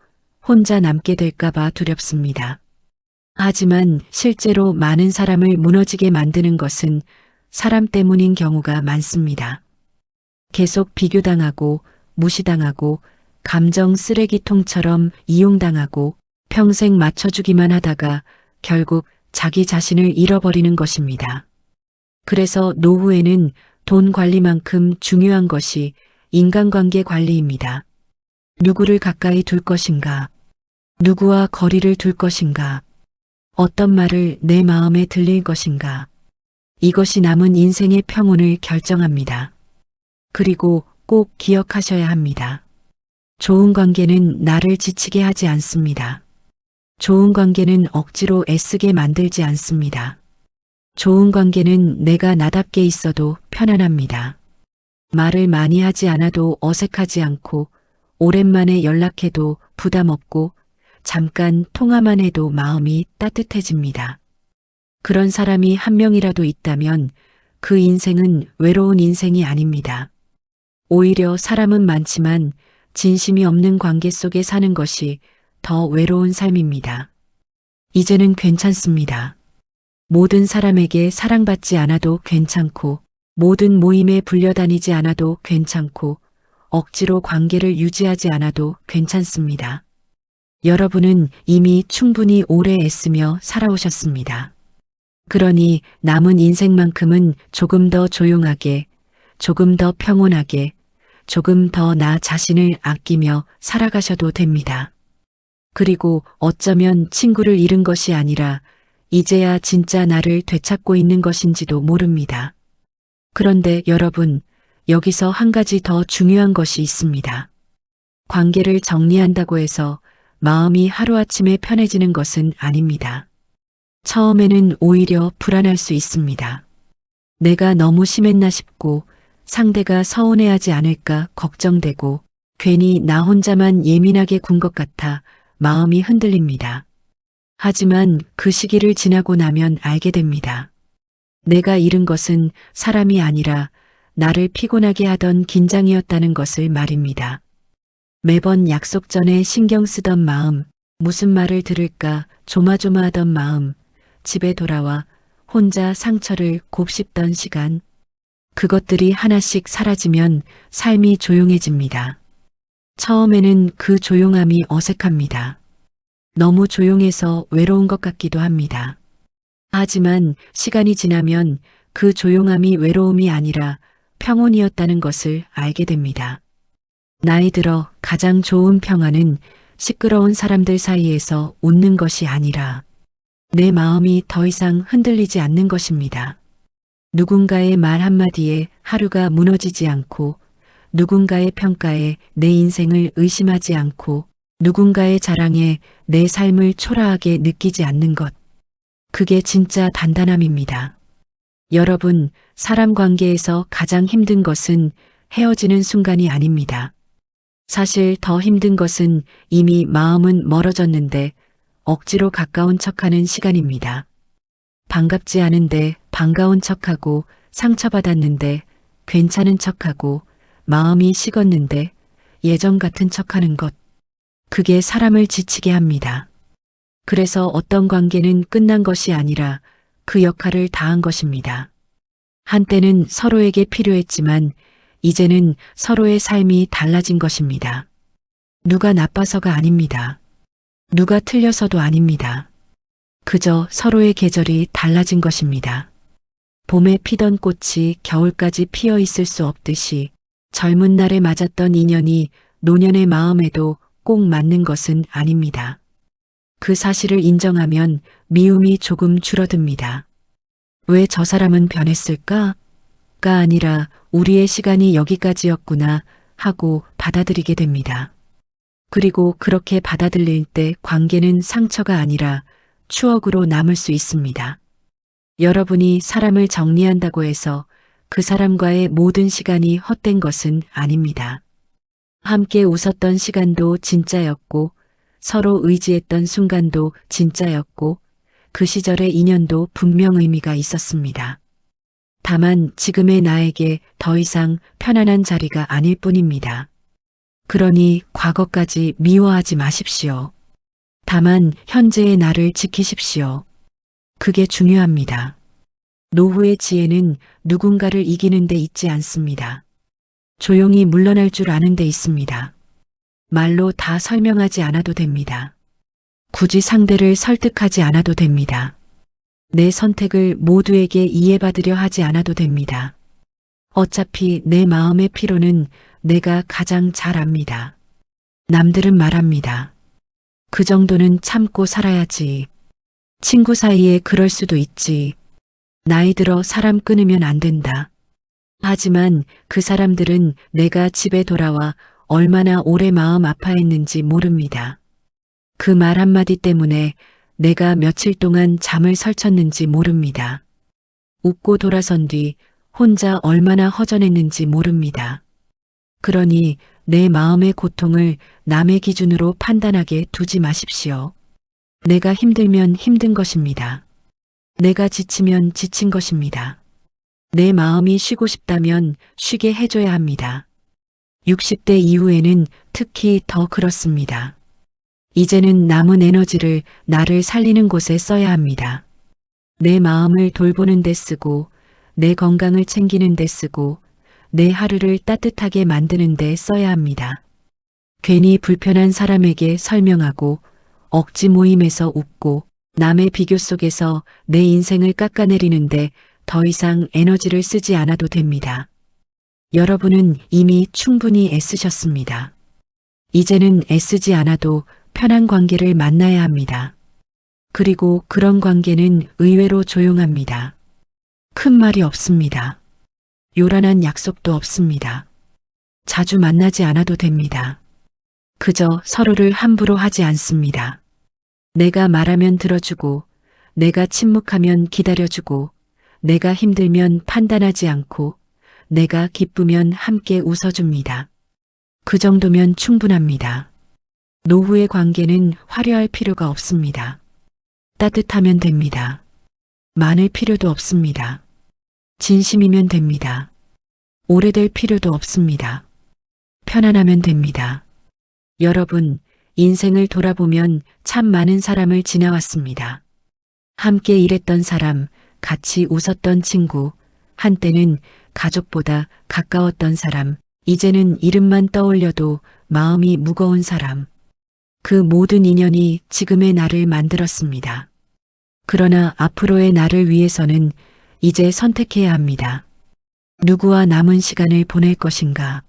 혼자 남게 될까봐 두렵습니다. 하지만 실제로 많은 사람을 무너지게 만드는 것은 사람 때문인 경우가 많습니다. 계속 비교당하고, 무시당하고, 감정 쓰레기통처럼 이용당하고 평생 맞춰주기만 하다가 결국 자기 자신을 잃어버리는 것입니다. 그래서 노후에는 돈 관리만큼 중요한 것이 인간관계 관리입니다. 누구를 가까이 둘 것인가? 누구와 거리를 둘 것인가? 어떤 말을 내 마음에 들릴 것인가? 이것이 남은 인생의 평온을 결정합니다. 그리고 꼭 기억하셔야 합니다. 좋은 관계는 나를 지치게 하지 않습니다. 좋은 관계는 억지로 애쓰게 만들지 않습니다. 좋은 관계는 내가 나답게 있어도 편안합니다. 말을 많이 하지 않아도 어색하지 않고 오랜만에 연락해도 부담 없고 잠깐 통화만 해도 마음이 따뜻해집니다. 그런 사람이 한 명이라도 있다면 그 인생은 외로운 인생이 아닙니다. 오히려 사람은 많지만 진심이 없는 관계 속에 사는 것이 더 외로운 삶입니다. 이제는 괜찮습니다. 모든 사람에게 사랑받지 않아도 괜찮고, 모든 모임에 불려다니지 않아도 괜찮고, 억지로 관계를 유지하지 않아도 괜찮습니다. 여러분은 이미 충분히 오래 애쓰며 살아오셨습니다. 그러니 남은 인생만큼은 조금 더 조용하게, 조금 더 평온하게, 조금 더 나 자신을 아끼며 살아가셔도 됩니다. 그리고 어쩌면 친구를 잃은 것이 아니라 이제야 진짜 나를 되찾고 있는 것인지도 모릅니다. 그런데 여러분, 여기서 한 가지 더 중요한 것이 있습니다. 관계를 정리한다고 해서 마음이 하루아침에 편해지는 것은 아닙니다. 처음에는 오히려 불안할 수 있습니다. 내가 너무 심했나 싶고 상대가 서운해하지 않을까 걱정되고 괜히 나 혼자만 예민하게 군 것 같아 마음이 흔들립니다. 하지만 그 시기를 지나고 나면 알게 됩니다. 내가 잃은 것은 사람이 아니라 나를 피곤하게 하던 긴장이었다는 것을 말입니다. 매번 약속 전에 신경 쓰던 마음, 무슨 말을 들을까 조마조마하던 마음, 집에 돌아와 혼자 상처를 곱씹던 시간, 그것들이 하나씩 사라지면 삶이 조용해집니다. 처음에는 그 조용함이 어색합니다. 너무 조용해서 외로운 것 같기도 합니다. 하지만 시간이 지나면 그 조용함이 외로움이 아니라 평온이었다는 것을 알게 됩니다. 나이 들어 가장 좋은 평화는 시끄러운 사람들 사이에서 웃는 것이 아니라 내 마음이 더 이상 흔들리지 않는 것입니다. 누군가의 말 한마디에 하루가 무너지지 않고 누군가의 평가에 내 인생을 의심하지 않고 누군가의 자랑에 내 삶을 초라하게 느끼지 않는 것. 그게 진짜 단단함입니다. 여러분, 사람 관계에서 가장 힘든 것은 헤어지는 순간이 아닙니다. 사실 더 힘든 것은 이미 마음은 멀어졌는데 억지로 가까운 척하는 시간입니다. 반갑지 않은데 반가운 척하고 상처받았는데 괜찮은 척하고 마음이 식었는데 예전 같은 척하는 것. 그게 사람을 지치게 합니다. 그래서 어떤 관계는 끝난 것이 아니라 그 역할을 다한 것입니다. 한때는 서로에게 필요했지만 이제는 서로의 삶이 달라진 것입니다. 누가 나빠서가 아닙니다. 누가 틀려서도 아닙니다. 그저 서로의 계절이 달라진 것입니다. 봄에 피던 꽃이 겨울까지 피어 있을 수 없듯이 젊은 날에 맞았던 인연이 노년의 마음에도 꼭 맞는 것은 아닙니다. 그 사실을 인정하면 미움이 조금 줄어듭니다. 왜 저 사람은 변했을까? 가 아니라 우리의 시간이 여기까지였구나 하고 받아들이게 됩니다. 그리고 그렇게 받아들일 때 관계는 상처가 아니라 추억으로 남을 수 있습니다. 여러분이 사람을 정리한다고 해서 그 사람과의 모든 시간이 헛된 것은 아닙니다. 함께 웃었던 시간도 진짜였고 서로 의지했던 순간도 진짜였고 그 시절의 인연도 분명 의미가 있었습니다. 다만 지금의 나에게 더 이상 편안한 자리가 아닐 뿐입니다. 그러니 과거까지 미워하지 마십시오. 다만 현재의 나를 지키십시오. 그게 중요합니다. 노후의 지혜는 누군가를 이기는 데 있지 않습니다. 조용히 물러날 줄 아는 데 있습니다. 말로 다 설명하지 않아도 됩니다. 굳이 상대를 설득하지 않아도 됩니다. 내 선택을 모두에게 이해받으려 하지 않아도 됩니다. 어차피 내 마음의 피로는 내가 가장 잘 압니다. 남들은 말합니다. 그 정도는 참고 살아야지. 친구 사이에 그럴 수도 있지. 나이 들어 사람 끊으면 안 된다. 하지만 그 사람들은 내가 집에 돌아와 얼마나 오래 마음 아파했는지 모릅니다. 그 말 한마디 때문에 내가 며칠 동안 잠을 설쳤는지 모릅니다. 웃고 돌아선 뒤 혼자 얼마나 허전했는지 모릅니다. 그러니 내 마음의 고통을 남의 기준으로 판단하게 두지 마십시오. 내가 힘들면 힘든 것입니다. 내가 지치면 지친 것입니다. 내 마음이 쉬고 싶다면 쉬게 해줘야 합니다. 60대 이후에는 특히 더 그렇습니다. 이제는 남은 에너지를 나를 살리는 곳에 써야 합니다. 내 마음을 돌보는 데 쓰고 내 건강을 챙기는 데 쓰고 내 하루를 따뜻하게 만드는 데 써야 합니다. 괜히 불편한 사람에게 설명하고 억지 모임에서 웃고 남의 비교 속에서 내 인생을 깎아내리는데 더 이상 에너지를 쓰지 않아도 됩니다. 여러분은 이미 충분히 애쓰셨습니다. 이제는 애쓰지 않아도 편한 관계를 만나야 합니다. 그리고 그런 관계는 의외로 조용합니다. 큰 말이 없습니다. 요란한 약속도 없습니다. 자주 만나지 않아도 됩니다. 그저 서로를 함부로 하지 않습니다. 내가 말하면 들어주고, 내가 침묵하면 기다려주고, 내가 힘들면 판단하지 않고, 내가 기쁘면 함께 웃어줍니다. 그 정도면 충분합니다. 노후의 관계는 화려할 필요가 없습니다. 따뜻하면 됩니다. 많을 필요도 없습니다. 진심이면 됩니다. 오래될 필요도 없습니다. 편안하면 됩니다. 여러분, 인생을 돌아보면 참 많은 사람을 지나왔습니다. 함께 일했던 사람, 같이 웃었던 친구, 한때는 가족보다 가까웠던 사람, 이제는 이름만 떠올려도 마음이 무거운 사람. 그 모든 인연이 지금의 나를 만들었습니다. 그러나 앞으로의 나를 위해서는 이제 선택해야 합니다. 누구와 남은 시간을 보낼 것인가?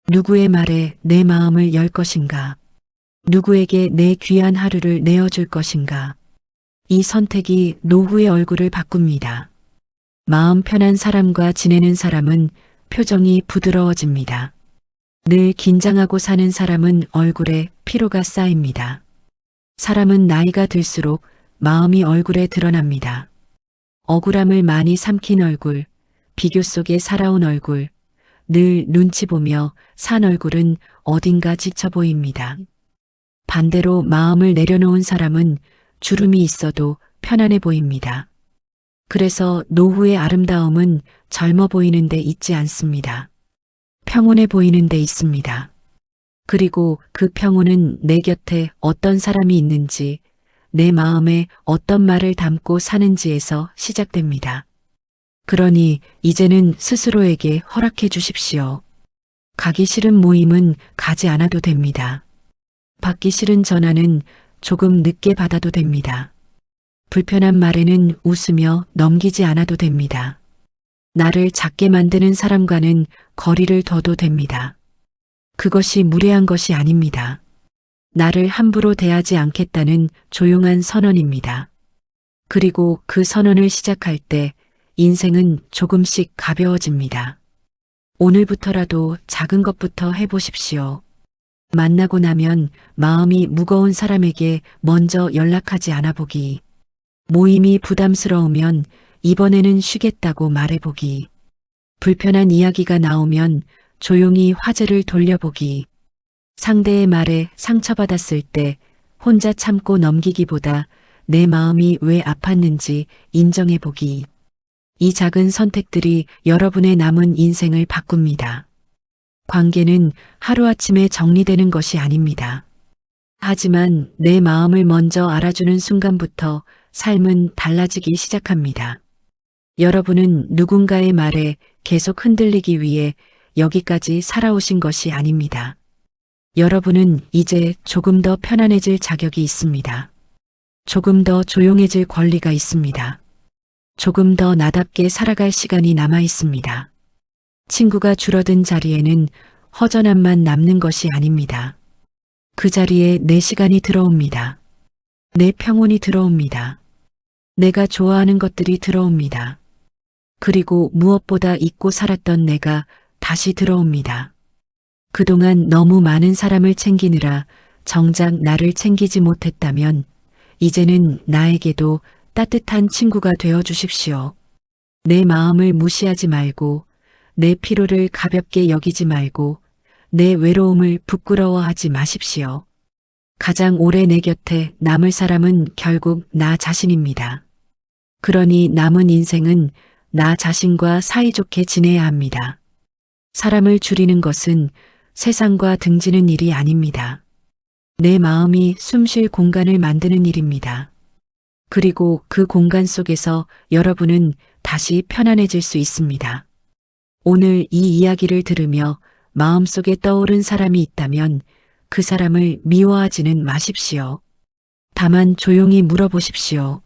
누구의 말에 내 마음을 열 것인가? 누구에게 내 귀한 하루를 내어줄 것인가? 이 선택이 노후의 얼굴을 바꿉니다. 마음 편한 사람과 지내는 사람은 표정이 부드러워집니다. 늘 긴장하고 사는 사람은 얼굴에 피로가 쌓입니다. 사람은 나이가 들수록 마음이 얼굴에 드러납니다. 억울함을 많이 삼킨 얼굴, 비교 속에 살아온 얼굴, 늘 눈치 보며 산 얼굴은 어딘가 지쳐 보입니다. 반대로 마음을 내려놓은 사람은 주름이 있어도 편안해 보입니다. 그래서 노후의 아름다움은 젊어 보이는 데 있지 않습니다. 평온해 보이는 데 있습니다. 그리고 그 평온은 내 곁에 어떤 사람이 있는지, 내 마음에 어떤 말을 담고 사는지에서 시작됩니다. 그러니 이제는 스스로에게 허락해 주십시오. 가기 싫은 모임은 가지 않아도 됩니다. 받기 싫은 전화는 조금 늦게 받아도 됩니다. 불편한 말에는 웃으며 넘기지 않아도 됩니다. 나를 작게 만드는 사람과는 거리를 둬도 됩니다. 그것이 무례한 것이 아닙니다. 나를 함부로 대하지 않겠다는 조용한 선언입니다. 그리고 그 선언을 시작할 때 인생은 조금씩 가벼워집니다. 오늘부터라도 작은 것부터 해보십시오. 만나고 나면 마음이 무거운 사람에게 먼저 연락하지 않아 보기. 모임이 부담스러우면 이번에는 쉬겠다고 말해보기. 불편한 이야기가 나오면 조용히 화제를 돌려보기. 상대의 말에 상처받았을 때 혼자 참고 넘기기보다 내 마음이 왜 아팠는지 인정해보기. 이 작은 선택들이 여러분의 남은 인생을 바꿉니다. 관계는 하루아침에 정리되는 것이 아닙니다. 하지만 내 마음을 먼저 알아주는 순간부터 삶은 달라지기 시작합니다. 여러분은 누군가의 말에 계속 흔들리기 위해 여기까지 살아오신 것이 아닙니다. 여러분은 이제 조금 더 편안해질 자격이 있습니다. 조금 더 조용해질 권리가 있습니다. 조금 더 나답게 살아갈 시간이 남아 있습니다. 친구가 줄어든 자리에는 허전함만 남는 것이 아닙니다. 그 자리에 내 시간이 들어옵니다. 내 평온이 들어옵니다. 내가 좋아하는 것들이 들어옵니다. 그리고 무엇보다 잊고 살았던 내가 다시 들어옵니다. 그동안 너무 많은 사람을 챙기느라 정작 나를 챙기지 못했다면 이제는 나에게도 따뜻한 친구가 되어 주십시오. 내 마음을 무시하지 말고 내 피로를 가볍게 여기지 말고 내 외로움을 부끄러워하지 마십시오. 가장 오래 내 곁에 남을 사람은 결국 나 자신입니다. 그러니 남은 인생은 나 자신과 사이좋게 지내야 합니다. 사람을 줄이는 것은 세상과 등지는 일이 아닙니다. 내 마음이 숨쉴 공간을 만드는 일입니다. 그리고 그 공간 속에서 여러분은 다시 편안해질 수 있습니다. 오늘 이 이야기를 들으며 마음속에 떠오른 사람이 있다면 그 사람을 미워하지는 마십시오. 다만 조용히 물어보십시오.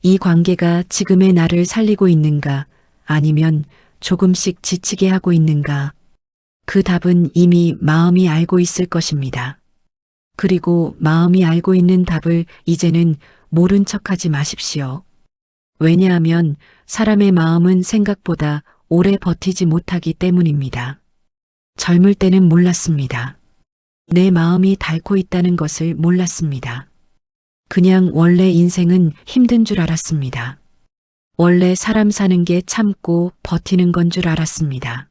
이 관계가 지금의 나를 살리고 있는가, 아니면 조금씩 지치게 하고 있는가? 그 답은 이미 마음이 알고 있을 것입니다. 그리고 마음이 알고 있는 답을 이제는 모른 척하지 마십시오. 왜냐하면 사람의 마음은 생각보다 오래 버티지 못하기 때문입니다. 젊을 때는 몰랐습니다. 내 마음이 닳고 있다는 것을 몰랐습니다. 그냥 원래 인생은 힘든 줄 알았습니다. 원래 사람 사는 게 참고 버티는 건 줄 알았습니다.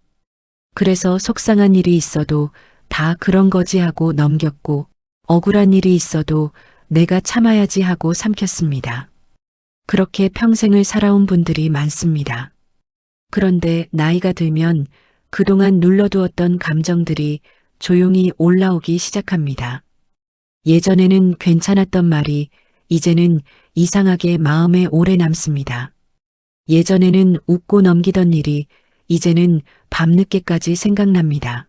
그래서 속상한 일이 있어도 다 그런 거지 하고 넘겼고 억울한 일이 있어도 내가 참아야지 하고 삼켰습니다. 그렇게 평생을 살아온 분들이 많습니다. 그런데 나이가 들면 그동안 눌러두었던 감정들이 조용히 올라오기 시작합니다. 예전에는 괜찮았던 말이 이제는 이상하게 마음에 오래 남습니다. 예전에는 웃고 넘기던 일이 이제는 밤늦게까지 생각납니다.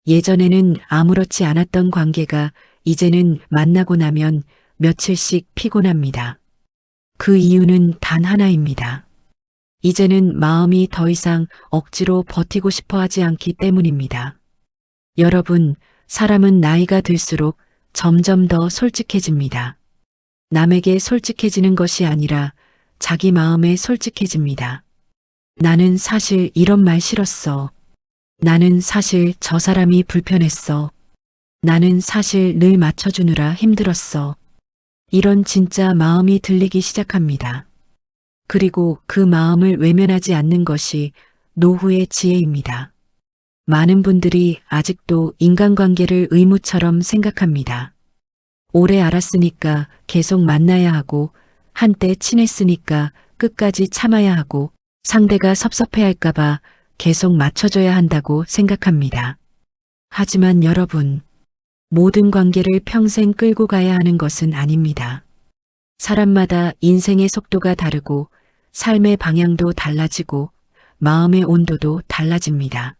예전에는 아무렇지 않았던 관계가 이제는 만나고 나면 며칠씩 피곤합니다. 그 이유는 단 하나입니다. 이제는 마음이 더 이상 억지로 버티고 싶어 하지 않기 때문입니다. 여러분, 사람은 나이가 들수록 점점 더 솔직해집니다. 남에게 솔직해지는 것이 아니라 자기 마음에 솔직해집니다. 나는 사실 이런 말 싫었어. 나는 사실 저 사람이 불편했어. 나는 사실 늘 맞춰주느라 힘들었어. 이런 진짜 마음이 들리기 시작합니다. 그리고 그 마음을 외면하지 않는 것이 노후의 지혜입니다. 많은 분들이 아직도 인간관계를 의무처럼 생각합니다. 오래 알았으니까 계속 만나야 하고, 한때 친했으니까 끝까지 참아야 하고, 상대가 섭섭해할까봐 계속 맞춰줘야 한다고 생각합니다. 하지만 여러분, 모든 관계를 평생 끌고 가야 하는 것은 아닙니다. 사람마다 인생의 속도가 다르고, 삶의 방향도 달라지고, 마음의 온도도 달라집니다.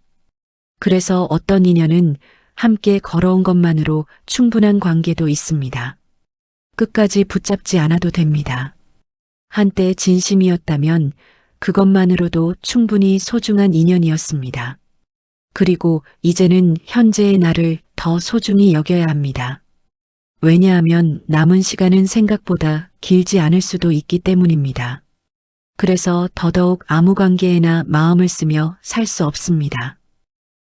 그래서 어떤 인연은 함께 걸어온 것만으로 충분한 관계도 있습니다. 끝까지 붙잡지 않아도 됩니다. 한때 진심이었다면 그것만으로도 충분히 소중한 인연이었습니다. 그리고 이제는 현재의 나를 더 소중히 여겨야 합니다. 왜냐하면 남은 시간은 생각보다 길지 않을 수도 있기 때문입니다. 그래서 더더욱 아무 관계에나 마음을 쓰며 살 수 없습니다.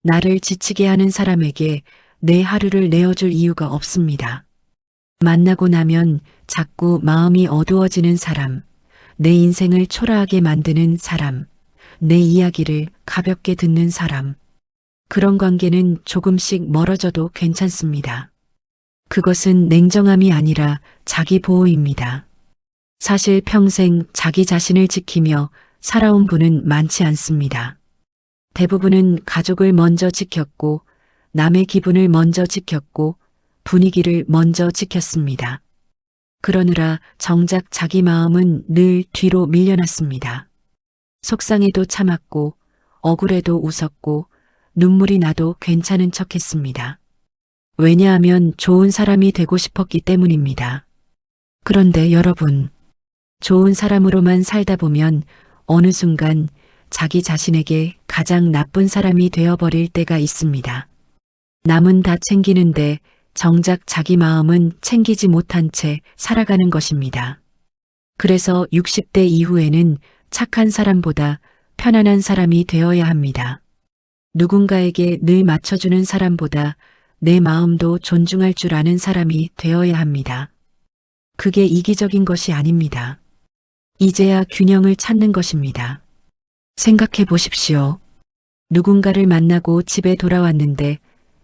나를 지치게 하는 사람에게 내 하루를 내어줄 이유가 없습니다. 만나고 나면 자꾸 마음이 어두워지는 사람, 내 인생을 초라하게 만드는 사람, 내 이야기를 가볍게 듣는 사람, 그런 관계는 조금씩 멀어져도 괜찮습니다. 그것은 냉정함이 아니라 자기 보호입니다. 사실 평생 자기 자신을 지키며 살아온 분은 많지 않습니다. 대부분은 가족을 먼저 지켰고, 남의 기분을 먼저 지켰고, 분위기를 먼저 지켰습니다. 그러느라 정작 자기 마음은 늘 뒤로 밀려났습니다. 속상해도 참았고, 억울해도 웃었고, 눈물이 나도 괜찮은 척 했습니다. 왜냐하면 좋은 사람이 되고 싶었기 때문입니다. 그런데 여러분, 좋은 사람으로만 살다 보면 어느 순간 자기 자신에게 가장 나쁜 사람이 되어버릴 때가 있습니다. 남은 다 챙기는데 정작 자기 마음은 챙기지 못한 채 살아가는 것입니다. 그래서 60대 이후에는 착한 사람보다 편안한 사람이 되어야 합니다. 누군가에게 늘 맞춰주는 사람보다 내 마음도 존중할 줄 아는 사람이 되어야 합니다. 그게 이기적인 것이 아닙니다. 이제야 균형을 찾는 것입니다. 생각해 보십시오. 누군가를 만나고 집에 돌아왔는데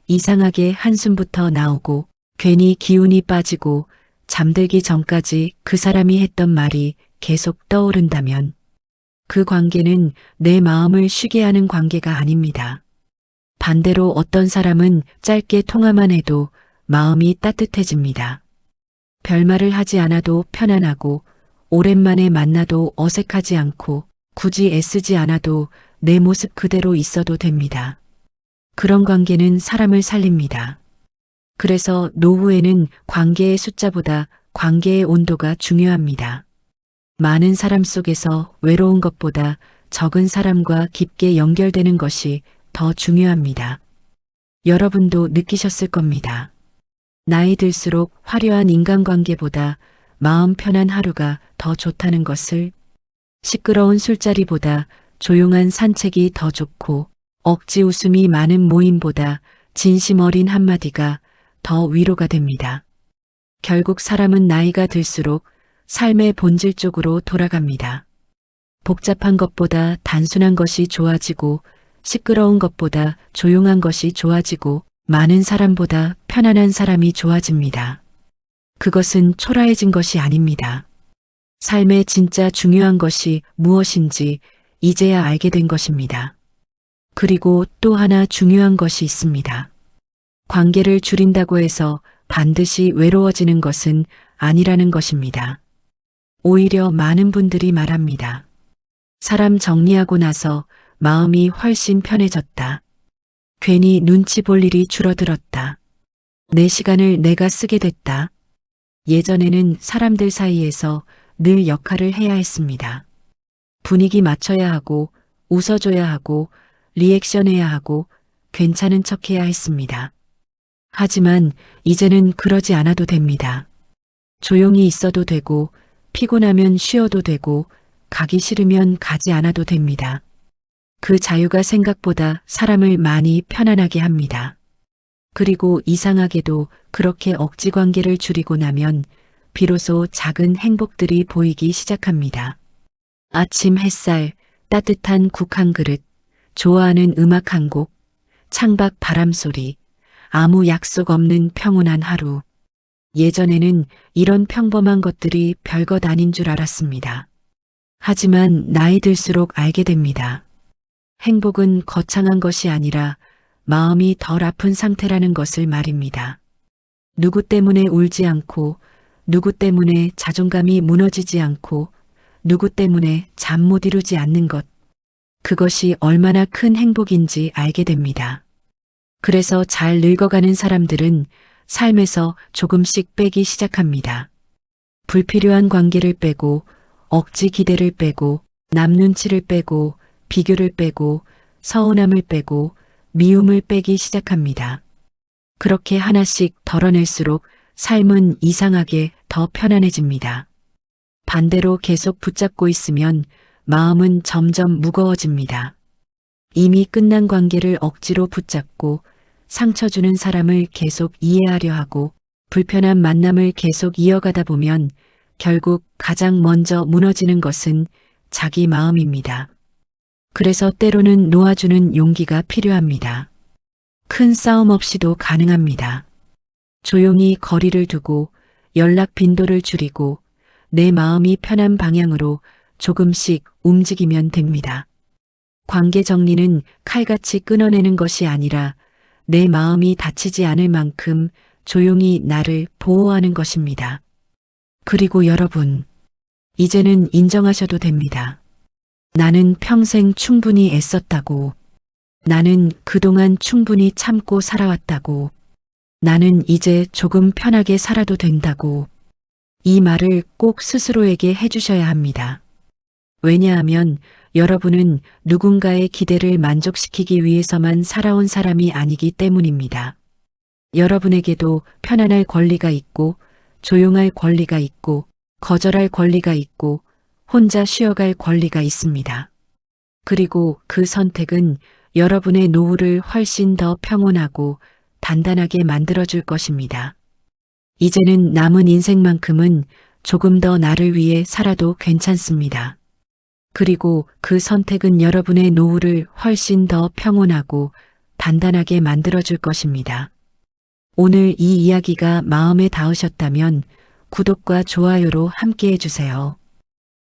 이상하게 한숨부터 나오고 괜히 기운이 빠지고 잠들기 전까지 그 사람이 했던 말이 계속 떠오른다면 그 관계는 내 마음을 쉬게 하는 관계가 아닙니다. 반대로 어떤 사람은 짧게 통화만 해도 마음이 따뜻해집니다. 별말을 하지 않아도 편안하고 오랜만에 만나도 어색하지 않고 굳이 애쓰지 않아도 내 모습 그대로 있어도 됩니다. 그런 관계는 사람을 살립니다. 그래서 노후에는 관계의 숫자보다 관계의 온도가 중요합니다. 많은 사람 속에서 외로운 것보다 적은 사람과 깊게 연결되는 것이 더 중요합니다. 여러분도 느끼셨을 겁니다. 나이 들수록 화려한 인간관계보다 마음 편한 하루가 더 좋다는 것을, 시끄러운 술자리보다 조용한 산책이 더 좋고 억지 웃음이 많은 모임보다 진심 어린 한마디가 더 위로가 됩니다. 결국 사람은 나이가 들수록 삶의 본질 쪽으로 돌아갑니다. 복잡한 것보다 단순한 것이 좋아지고 시끄러운 것보다 조용한 것이 좋아지고 많은 사람보다 편안한 사람이 좋아집니다. 그것은 초라해진 것이 아닙니다. 삶에 진짜 중요한 것이 무엇인지 이제야 알게 된 것입니다. 그리고 또 하나 중요한 것이 있습니다. 관계를 줄인다고 해서 반드시 외로워지는 것은 아니라는 것입니다. 오히려 많은 분들이 말합니다. 사람 정리하고 나서 마음이 훨씬 편해졌다. 괜히 눈치 볼 일이 줄어들었다. 내 시간을 내가 쓰게 됐다. 예전에는 사람들 사이에서 늘 역할을 해야 했습니다. 분위기 맞춰야 하고, 웃어줘야 하고, 리액션해야 하고, 괜찮은 척해야 했습니다. 하지만 이제는 그러지 않아도 됩니다. 조용히 있어도 되고, 피곤하면 쉬어도 되고, 가기 싫으면 가지 않아도 됩니다. 그 자유가 생각보다 사람을 많이 편안하게 합니다. 그리고 이상하게도 그렇게 억지 관계를 줄이고 나면 비로소 작은 행복들이 보이기 시작합니다. 아침 햇살, 따뜻한 국 한 그릇, 좋아하는 음악 한 곡, 창밖 바람 소리, 아무 약속 없는 평온한 하루. 예전에는 이런 평범한 것들이 별것 아닌 줄 알았습니다. 하지만 나이 들수록 알게 됩니다. 행복은 거창한 것이 아니라 마음이 덜 아픈 상태라는 것을 말입니다. 누구 때문에 울지 않고, 누구 때문에 자존감이 무너지지 않고, 누구 때문에 잠 못 이루지 않는 것. 그것이 얼마나 큰 행복인지 알게 됩니다. 그래서 잘 늙어가는 사람들은 삶에서 조금씩 빼기 시작합니다. 불필요한 관계를 빼고, 억지 기대를 빼고, 남 눈치를 빼고, 비교를 빼고, 서운함을 빼고, 미움을 빼기 시작합니다. 그렇게 하나씩 덜어낼수록 삶은 이상하게 더 편안해집니다. 반대로 계속 붙잡고 있으면 마음은 점점 무거워집니다. 이미 끝난 관계를 억지로 붙잡고 상처 주는 사람을 계속 이해하려 하고 불편한 만남을 계속 이어가다 보면 결국 가장 먼저 무너지는 것은 자기 마음입니다. 그래서 때로는 놓아주는 용기가 필요합니다. 큰 싸움 없이도 가능합니다. 조용히 거리를 두고 연락 빈도를 줄이고 내 마음이 편한 방향으로 조금씩 움직이면 됩니다. 관계 정리는 칼같이 끊어내는 것이 아니라 내 마음이 다치지 않을 만큼 조용히 나를 보호하는 것입니다. 그리고 여러분, 이제는 인정하셔도 됩니다. 나는 평생 충분히 애썼다고. 나는 그동안 충분히 참고 살아왔다고. 나는 이제 조금 편하게 살아도 된다고. 이 말을 꼭 스스로에게 해주셔야 합니다. 왜냐하면 여러분은 누군가의 기대를 만족시키기 위해서만 살아온 사람이 아니기 때문입니다. 여러분에게도 편안할 권리가 있고, 조용할 권리가 있고, 거절할 권리가 있고, 혼자 쉬어갈 권리가 있습니다. 그리고 그 선택은 여러분의 노후를 훨씬 더 평온하고 단단하게 만들어줄 것입니다. 이제는 남은 인생만큼은 조금 더 나를 위해 살아도 괜찮습니다. 그리고 그 선택은 여러분의 노후를 훨씬 더 평온하고 단단하게 만들어줄 것입니다. 오늘 이 이야기가 마음에 닿으셨다면 구독과 좋아요로 함께 해주세요.